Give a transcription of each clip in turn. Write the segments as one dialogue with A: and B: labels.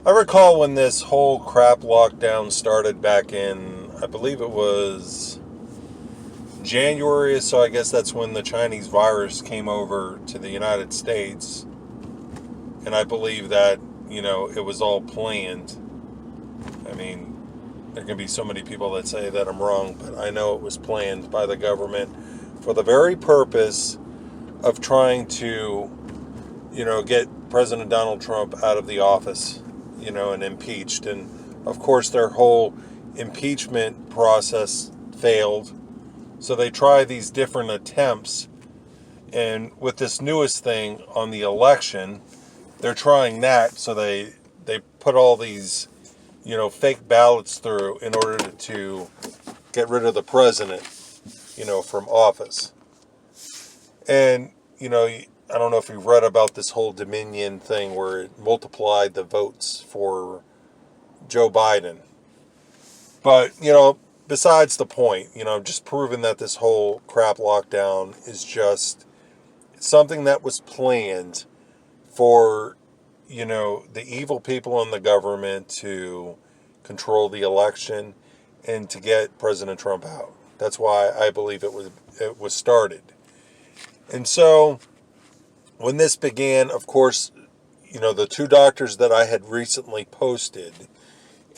A: I recall when this whole crap lockdown started back in, I believe it was January, so I guess that's when the Chinese virus came over to the United States. And I believe that, it was all planned. I mean, there can be so many people that say that I'm wrong, but I know it was planned by the government for the very purpose of trying to, get President Donald Trump out of the office, and impeached. And of course, their whole impeachment process failed. So they try these different attempts. And with this newest thing on the election, they're trying that. So they put all these, fake ballots through in order to get rid of the president, from office. And, I don't know if you've read about this whole Dominion thing where it multiplied the votes for Joe Biden. But, besides the point, just proving that this whole crap lockdown is just something that was planned for, the evil people in the government to control the election and to get President Trump out. That's why I believe it was started. And so when this began, of course, the two doctors that I had recently posted,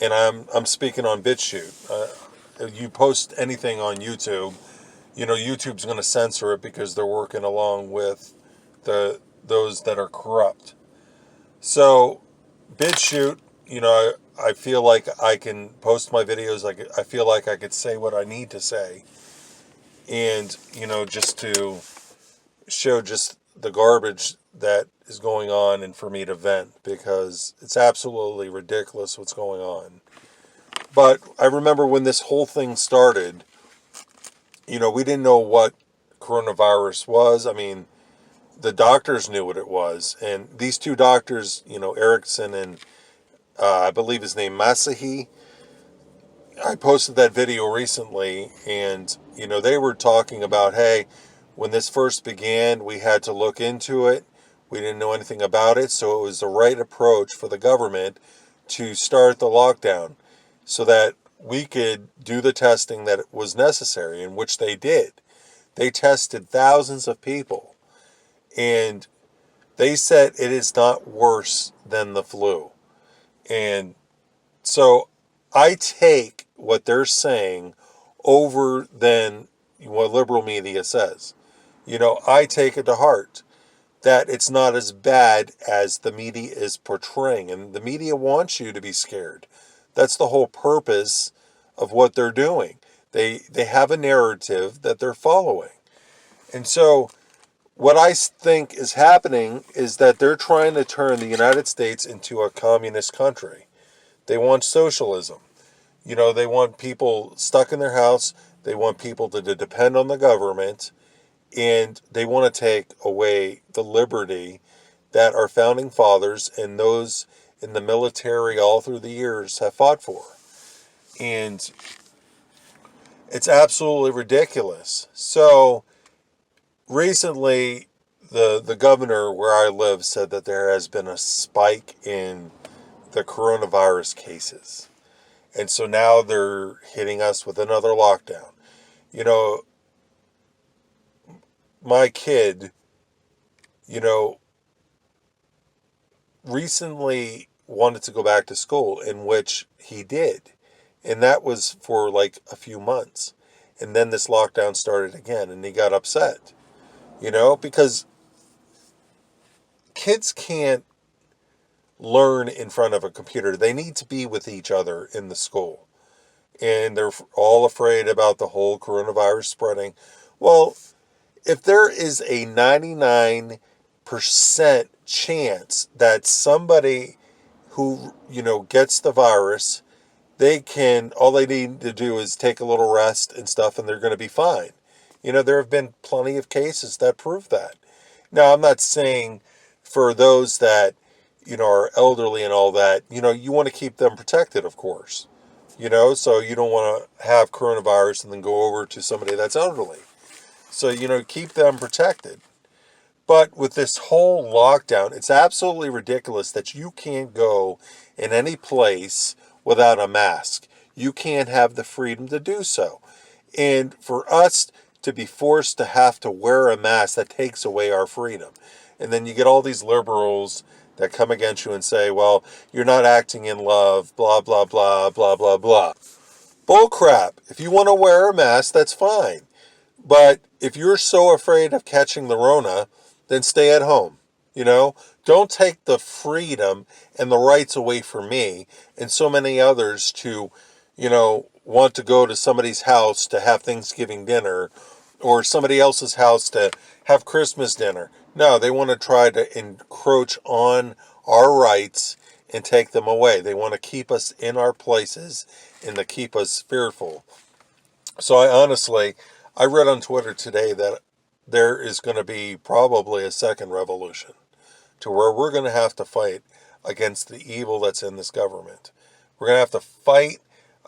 A: and I'm speaking on BitChute. You post anything on YouTube, YouTube's going to censor it because they're working along with those that are corrupt. So BitChute, I feel like I can post my videos. I feel like I could say what I need to say, and just to show just the garbage that is going on and for me to vent because it's absolutely ridiculous what's going on. But I remember when this whole thing started, we didn't know what coronavirus was. I mean, the doctors knew what it was. And these two doctors, Erickson and I believe his name Masahi, I posted that video recently and, they were talking about, hey, when this first began, we had to look into it. We didn't know anything about it, so it was the right approach for the government to start the lockdown so that we could do the testing that was necessary, in which they did. They tested thousands of people, and they said it is not worse than the flu. And so I take what they're saying over than what liberal media says. I take it to heart that it's not as bad as the media is portraying. And the media wants you to be scared. That's the whole purpose of what they're doing. They have a narrative that they're following. And so what I think is happening is that they're trying to turn the United States into a communist country. They want socialism. They want people stuck in their house. They want people to depend on the government. And they want to take away the liberty that our founding fathers and those in the military all through the years have fought for. And it's absolutely ridiculous. So recently, the governor where I live said that there has been a spike in the coronavirus cases. And so now they're hitting us with another lockdown. My kid, recently wanted to go back to school, in which he did. And that was for like a few months. And then this lockdown started again, and he got upset, because kids can't learn in front of a computer. They need to be with each other in the school. And they're all afraid about the whole coronavirus spreading. Well, if there is a 99% chance that somebody who, gets the virus, all they need to do is take a little rest and stuff and they're going to be fine. There have been plenty of cases that prove that. Now, I'm not saying for those that, are elderly and all that, you want to keep them protected, of course. So you don't want to have coronavirus and then go over to somebody that's elderly. So, keep them protected. But with this whole lockdown, it's absolutely ridiculous that you can't go in any place without a mask. You can't have the freedom to do so. And for us to be forced to have to wear a mask, that takes away our freedom. And then you get all these liberals that come against you and say, well, you're not acting in love, blah, blah, blah, blah, blah, blah. Bull crap. If you want to wear a mask, that's fine. But if you're so afraid of catching the Rona, then stay at home. You know, don't take the freedom and the rights away from me and so many others to, want to go to somebody's house to have Thanksgiving dinner or somebody else's house to have Christmas dinner. No, they want to try to encroach on our rights and take them away. They want to keep us in our places and to keep us fearful. So I read on Twitter today that there is going to be probably a second revolution to where we're going to have to fight against the evil that's in this government. We're going to have to fight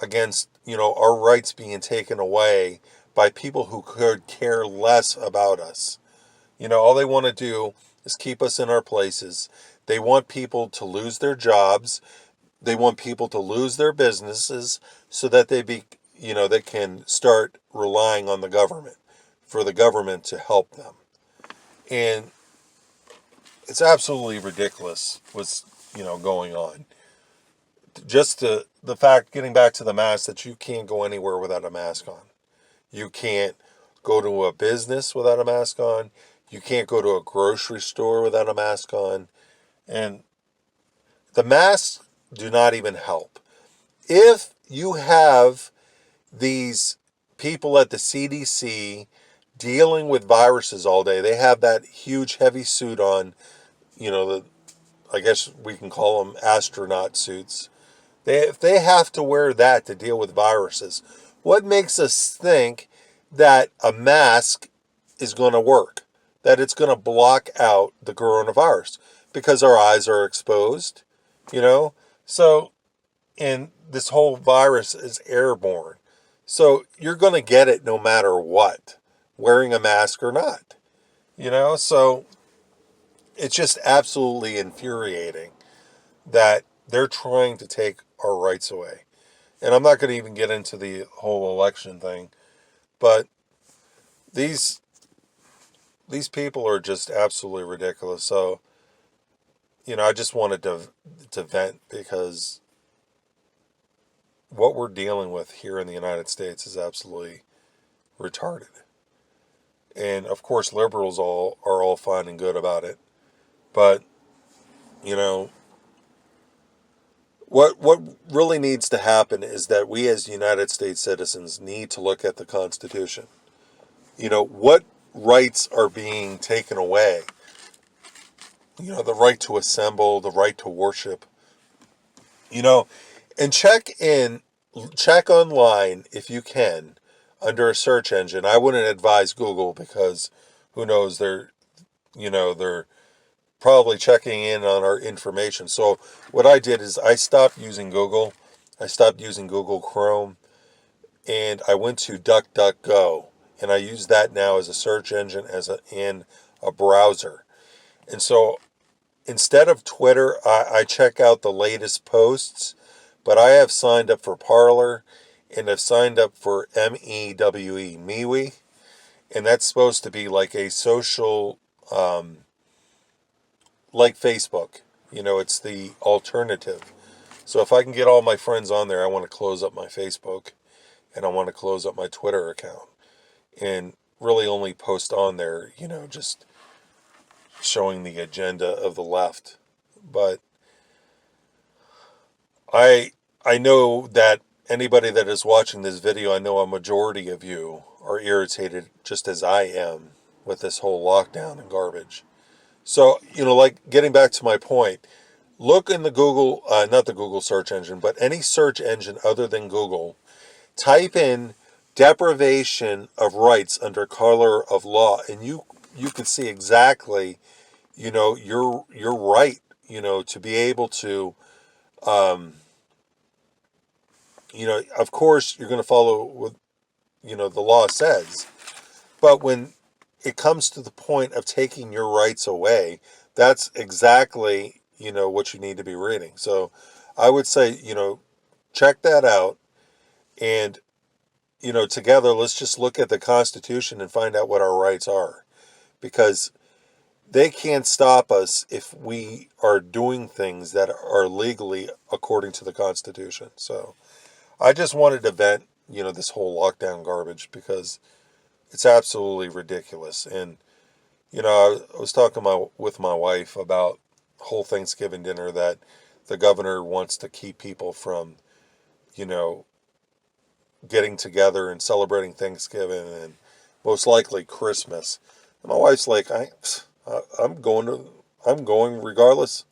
A: against, our rights being taken away by people who could care less about us. All they want to do is keep us in our places. They want people to lose their jobs. They want people to lose their businesses so that they can start relying on the government for the government to help them. And it's absolutely ridiculous what's, going on. Just the fact, getting back to the mask, that you can't go anywhere without a mask on. You can't go to a business without a mask on. You can't go to a grocery store without a mask on. And the masks do not even help. If you have these people at the CDC dealing with viruses all day, they have that huge heavy suit on, I guess we can call them astronaut suits. If they have to wear that to deal with viruses, what makes us think that a mask is going to work? That it's going to block out the coronavirus? Because our eyes are exposed, you know? So, and this whole virus is airborne. So you're going to get it no matter what, wearing a mask or not, So it's just absolutely infuriating that they're trying to take our rights away. And I'm not going to even get into the whole election thing, but these people are just absolutely ridiculous. So, I just wanted to vent because what we're dealing with here in the United States is absolutely retarded. And of course, liberals are all fine and good about it, but you know what really needs to happen is that we as United States citizens need to look at the Constitution. What rights are being taken away? The right to assemble, the right to worship. You know, and check online if you can under a search engine. I wouldn't advise Google because who knows, they're probably checking in on our information. So what I did is I stopped using Google. I stopped using Google Chrome and I went to DuckDuckGo, and I use that now as a search engine and a browser. And so instead of Twitter, I check out the latest posts, but I have signed up for Parler and I've signed up for MeWe, and that's supposed to be like a social, like Facebook. It's the alternative. So if I can get all my friends on there, I want to close up my Facebook and I want to close up my Twitter account and really only post on there, just showing the agenda of the left. But I know that anybody that is watching this video, I know a majority of you are irritated just as I am with this whole lockdown and garbage. So, like getting back to my point, look in the Google, not the Google search engine, but any search engine other than Google, type in deprivation of rights under color of law, and you can see exactly, your right, to be able to, of course you're going to follow what, the law says. But when it comes to the point of taking your rights away, that's exactly, what you need to be reading. So I would say, check that out. And, together, let's just look at the Constitution and find out what our rights are. Because they can't stop us if we are doing things that are legally according to the Constitution. So I just wanted to vent, this whole lockdown garbage because it's absolutely ridiculous. And, I was talking with my wife about whole Thanksgiving dinner that the governor wants to keep people from, you know, getting together and celebrating Thanksgiving and most likely Christmas. And my wife's like, I'm going I'm going regardless,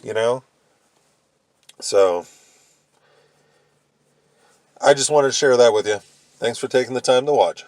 A: you know? So I just wanted to share that with you. Thanks for taking the time to watch.